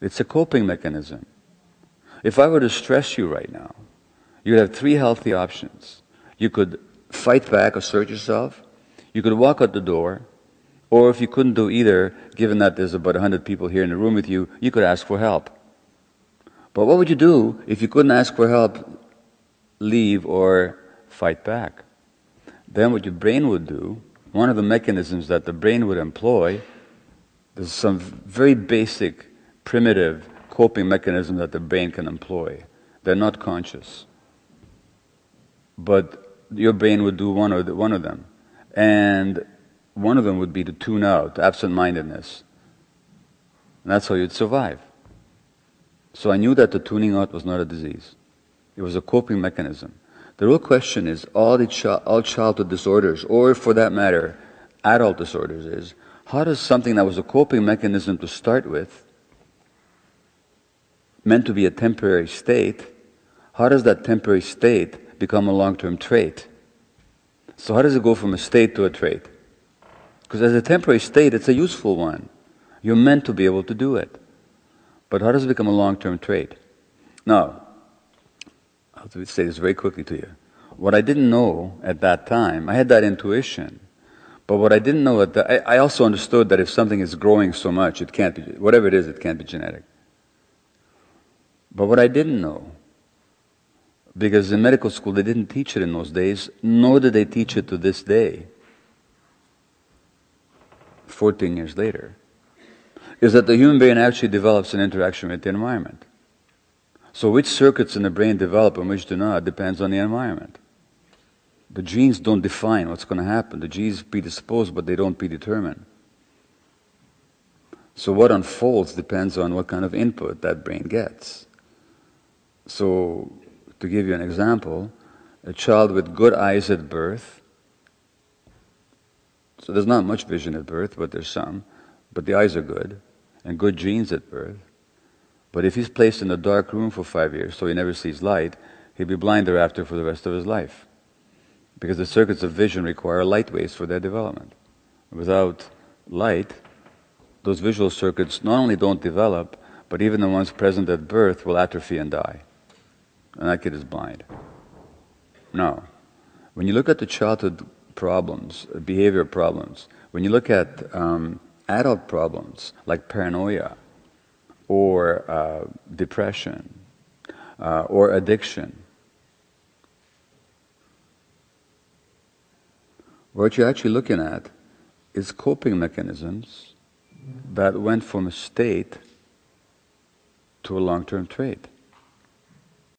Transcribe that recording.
It's a coping mechanism. If I were to stress you right now, you'd have three healthy options. You could fight back, assert yourself. You could walk out the door. Or if you couldn't do either, given that there's about 100 people here in the room with you, you could ask for help. But what would you do if you couldn't ask for help, leave, or fight back? Then what your brain would do, one of the mechanisms that the brain would employ, there's some very basic, primitive coping mechanisms that the brain can employ. They're not conscious. But your brain would do one of them. And one of them would be to tune out, absent-mindedness. And that's how you'd survive. So I knew that the tuning out was not a disease. It was a coping mechanism. The real question is, all childhood disorders, or for that matter, adult disorders, is how does something that was a coping mechanism to start with, meant to be a temporary state, how does that temporary state become a long-term trait? So how does it go from a state to a trait? Because as a temporary state, it's a useful one. You're meant to be able to do it. But how does it become a long-term trait? Now, I'll say this very quickly to you. What I didn't know at that time, I had that intuition, but what I didn't know I also understood that if something is growing so much, it can't be, whatever it is, it can't be genetic. But what I didn't know, because in medical school they didn't teach it in those days, nor did they teach it to this day, 14 years later, is that the human brain actually develops an interaction with the environment. So which circuits in the brain develop and which do not depends on the environment. The genes don't define what's going to happen. The genes predispose, but they don't predetermine. So what unfolds depends on what kind of input that brain gets. So, to give you an example, a child with good eyes at birth, so there's not much vision at birth, but there's some, but the eyes are good, and good genes at birth. But if he's placed in a dark room for 5 years, so he never sees light, he'll be blind thereafter for the rest of his life. Because the circuits of vision require light waves for their development. Without light, those visual circuits not only don't develop, but even the ones present at birth will atrophy and die. And that kid is blind. Now, when you look at the childhood problems, behavior problems, when you look at adult problems like paranoia, or depression, or addiction, what you're actually looking at is coping mechanisms that went from a state to a long-term trait.